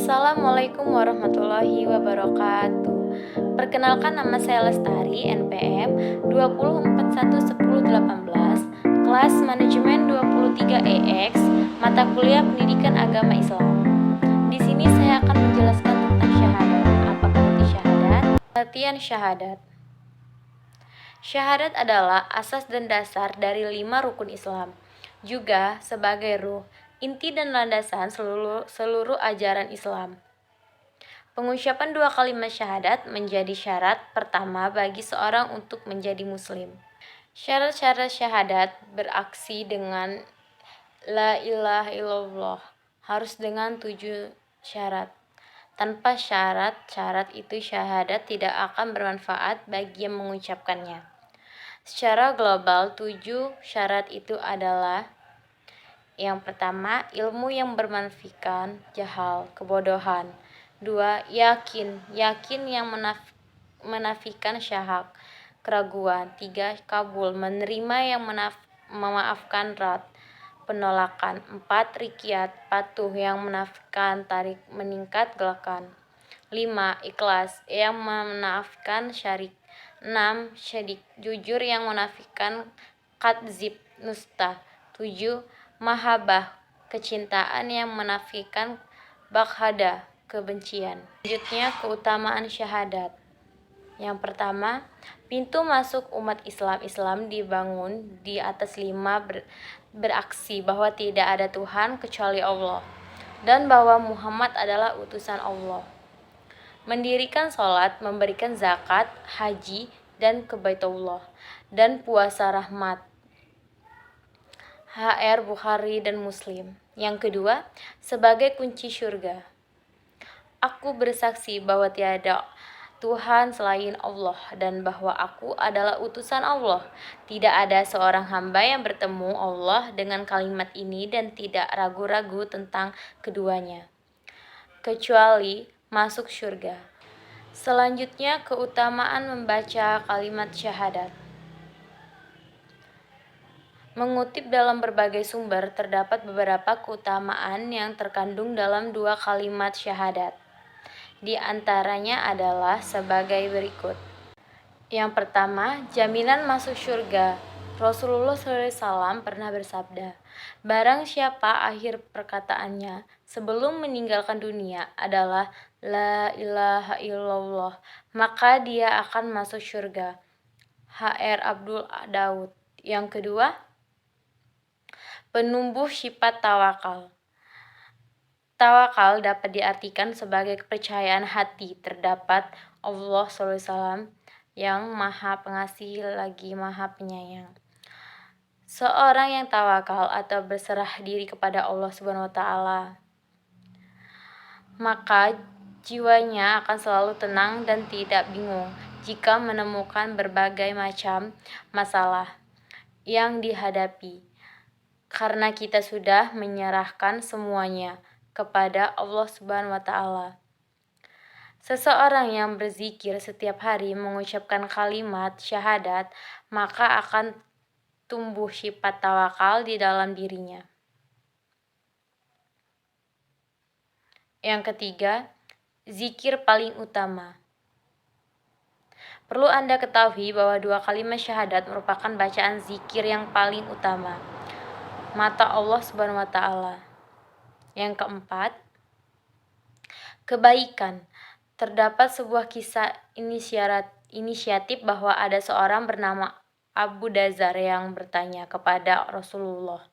Assalamualaikum warahmatullahi wabarakatuh. Perkenalkan, nama saya Lestari, NPM 20411018, kelas manajemen 23EX, mata kuliah pendidikan agama Islam. Di sini saya akan menjelaskan tentang syahadat. Apakah itu syahadat? Pengertian syahadat. Syahadat adalah asas dan dasar dari 5 rukun Islam, juga sebagai ruh, inti dan landasan seluruh ajaran Islam. Pengucapan 2 kalimat syahadat menjadi syarat pertama bagi seorang untuk menjadi muslim. Syarat-syarat syahadat beraksi dengan la ilaha illallah, harus dengan 7 syarat. Tanpa syarat-syarat itu syahadat tidak akan bermanfaat bagi yang mengucapkannya. Secara global, 7 syarat itu adalah: yang pertama, ilmu yang bermanfaat, jahal, kebodohan. 2. Yakin yang menafikan syak, keraguan. 3. Kabul, menerima yang memaafkan rad, penolakan. 4. Rikyat, patuh yang menafikan tarik, meningkat gelakan. 5. Ikhlas yang menafikan syirik. 6. Syadik, jujur yang menafikan kadzib, nusta. 7. Mahabbah, kecintaan yang menafikan baghada, kebencian. Selanjutnya, keutamaan syahadat. Yang pertama, pintu masuk umat Islam dibangun di atas 5 beraksi bahwa tidak ada Tuhan kecuali Allah dan bahwa Muhammad adalah utusan Allah. Mendirikan sholat, memberikan zakat, haji, dan ke Baitullah, dan puasa rahmat. HR Bukhari dan Muslim. Yang kedua, sebagai kunci surga. Aku bersaksi bahwa tiada Tuhan selain Allah dan bahwa aku adalah utusan Allah. Tidak ada seorang hamba yang bertemu Allah dengan kalimat ini dan tidak ragu-ragu tentang keduanya, kecuali masuk surga. Selanjutnya, keutamaan membaca kalimat syahadat. Mengutip dalam berbagai sumber, terdapat beberapa keutamaan yang terkandung dalam 2 kalimat syahadat. Di antaranya adalah sebagai berikut. Yang pertama, jaminan masuk surga. Rasulullah SAW pernah bersabda, barang siapa akhir perkataannya sebelum meninggalkan dunia adalah la ilaha illallah, maka dia akan masuk surga. HR Abdul Daud. Yang kedua, penumbuh sifat tawakal. Tawakal dapat diartikan sebagai kepercayaan hati terdapat Allah SAW yang maha pengasih lagi maha penyayang. Seorang yang tawakal atau berserah diri kepada Allah SWT, maka jiwanya akan selalu tenang dan tidak bingung jika menemukan berbagai macam masalah yang dihadapi, karena kita sudah menyerahkan semuanya kepada Allah SWT. Seseorang yang berzikir setiap hari mengucapkan kalimat syahadat, maka akan tumbuh sifat tawakal di dalam dirinya. Yang ketiga, zikir paling utama. Perlu Anda ketahui bahwa 2 kalimat syahadat merupakan bacaan zikir yang paling utama mata Allah SWT. Yang keempat, kebaikan. Terdapat sebuah kisah inisiatif bahwa ada seorang bernama Abu Dazar yang bertanya kepada Rasulullah,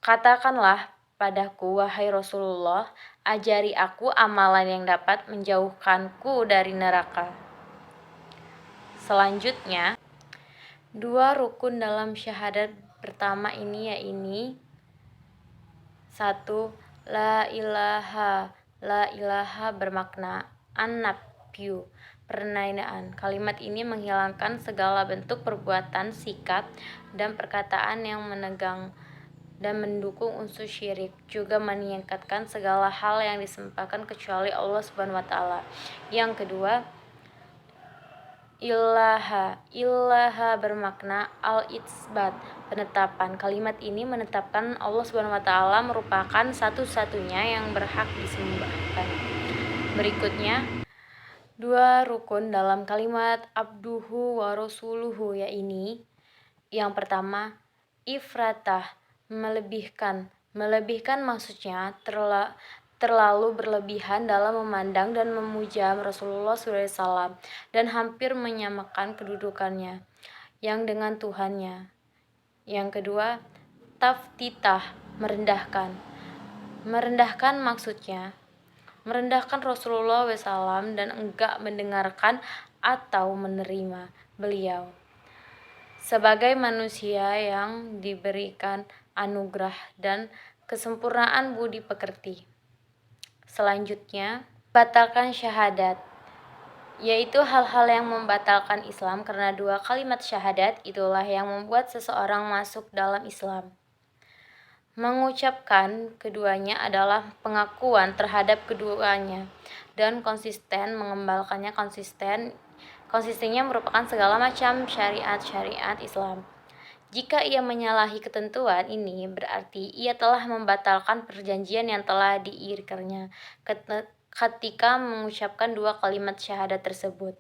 katakanlah padaku, wahai Rasulullah, ajari aku amalan yang dapat menjauhkanku dari neraka. Selanjutnya, 2 rukun dalam syahadat pertama ini yaitu 1. La ilaha bermakna an-nafyu, pernyataan. Kalimat ini menghilangkan segala bentuk perbuatan, sikap, dan perkataan yang menegang dan mendukung unsur syirik, juga meningkatkan segala hal yang disembahkan kecuali Allah SWT. Yang kedua, ilaha bermakna al-itsbat, penetapan. Kalimat ini menetapkan Allah Subhanahu wa taala merupakan satu-satunya yang berhak disembahkan. Berikutnya, dua rukun dalam kalimat abduhu wa rasuluhu yakni yang pertama, ifratah, melebihkan. Melebihkan maksudnya terlalu berlebihan dalam memandang dan memuja Rasulullah SAW dan hampir menyamakan kedudukannya yang dengan Tuhannya. Yang kedua, taftitah, merendahkan. Merendahkan maksudnya merendahkan Rasulullah SAW dan enggak mendengarkan atau menerima beliau sebagai manusia yang diberikan anugerah dan kesempurnaan budi pekerti. Selanjutnya, batalkan syahadat, yaitu hal-hal yang membatalkan Islam karena dua kalimat syahadat itulah yang membuat seseorang masuk dalam Islam. Mengucapkan keduanya adalah pengakuan terhadap keduanya dan konsisten mengembalkannya konsistennya merupakan segala macam syariat Islam. Jika ia menyalahi ketentuan ini, berarti ia telah membatalkan perjanjian yang telah diikrarnya ketika mengucapkan dua kalimat syahadat tersebut.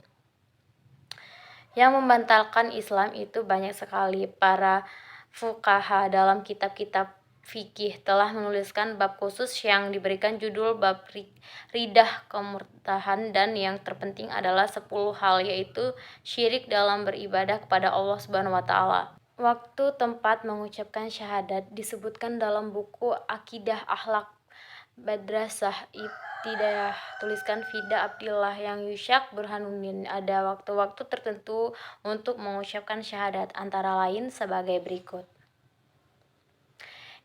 Yang membatalkan Islam itu banyak sekali. Para fuqaha dalam kitab-kitab fikih telah menuliskan bab khusus yang diberikan judul bab ridah kemurtahan, dan yang terpenting adalah 10 hal, yaitu syirik dalam beribadah kepada Allah Subhanahu wa taala. Waktu tempat mengucapkan syahadat disebutkan dalam buku Akidah Akhlak Madrasah Ibtidaiyah tuliskan Fida Abdillah yang Yusyak Burhanuddin. Ada waktu-waktu tertentu untuk mengucapkan syahadat, antara lain sebagai berikut.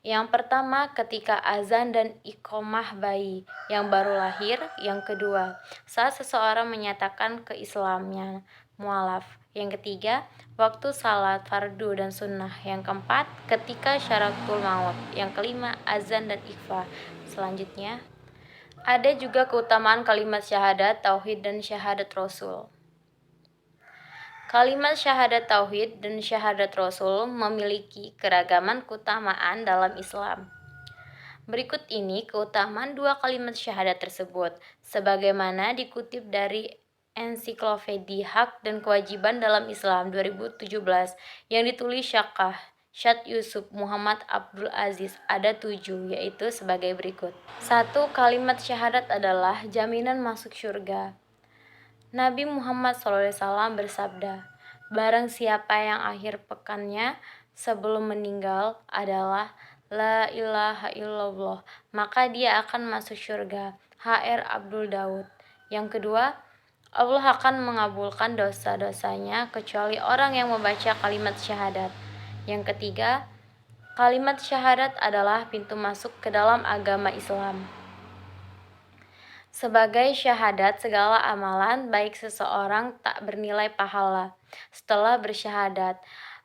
Yang pertama, ketika azan dan iqomah bayi yang baru lahir. Yang kedua, saat seseorang menyatakan keislamannya mualaf. Yang ketiga, waktu salat fardu dan sunnah. Yang keempat, ketika syaratul maut. Yang kelima, azan dan ikhfa. Selanjutnya, ada juga keutamaan kalimat syahadat tauhid dan syahadat rasul. Kalimat syahadat tauhid dan syahadat rasul memiliki keragaman keutamaan dalam Islam. Berikut ini keutamaan dua kalimat syahadat tersebut, sebagaimana dikutip dari Ensiklopedia Hak dan Kewajiban dalam Islam 2017 yang ditulis Syed Yusuf Muhammad Abdul Aziz. Ada 7, yaitu sebagai berikut. 1. Kalimat syahadat adalah jaminan masuk syurga. Nabi Muhammad SAW bersabda, barang siapa yang akhir pekannya sebelum meninggal adalah La ilaha illallah, maka dia akan masuk syurga. HR Abdul Daud. Yang kedua, Allah akan mengabulkan dosa-dosanya kecuali orang yang membaca kalimat syahadat. Yang ketiga, kalimat syahadat adalah pintu masuk ke dalam agama Islam. Sebagai syahadat, segala amalan baik seseorang tak bernilai pahala. Setelah bersyahadat,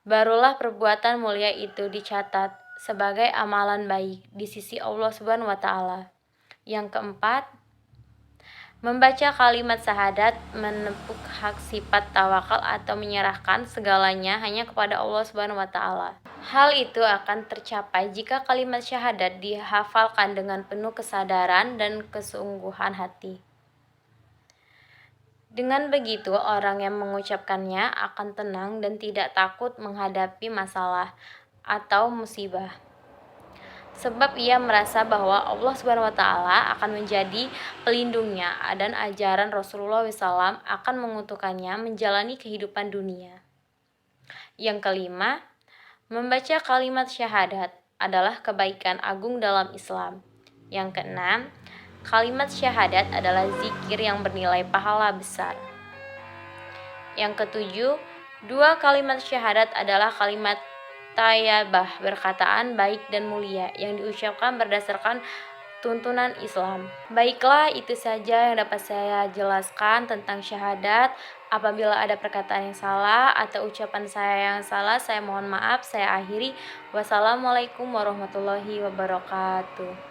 barulah perbuatan mulia itu dicatat sebagai amalan baik di sisi Allah Subhanahu wa taala. Yang keempat, membaca kalimat syahadat menepuk hak sifat tawakal atau menyerahkan segalanya hanya kepada Allah Subhanahu wa taala. Hal itu akan tercapai jika kalimat syahadat dihafalkan dengan penuh kesadaran dan kesungguhan hati. Dengan begitu, orang yang mengucapkannya akan tenang dan tidak takut menghadapi masalah atau musibah. Sebab ia merasa bahwa Allah Subhanahu wa taala akan menjadi pelindungnya dan ajaran Rasulullah SAW akan mengutukannya menjalani kehidupan dunia. Yang kelima, membaca kalimat syahadat adalah kebaikan agung dalam Islam. Yang keenam, kalimat syahadat adalah zikir yang bernilai pahala besar. Yang ketujuh, dua kalimat syahadat adalah kalimat tayyibah, berkataan baik dan mulia yang diucapkan berdasarkan tuntunan Islam. Baiklah, itu saja yang dapat saya jelaskan tentang syahadat. Apabila ada perkataan yang salah atau ucapan saya yang salah, saya mohon maaf. Saya akhiri. Wassalamualaikum warahmatullahi wabarakatuh.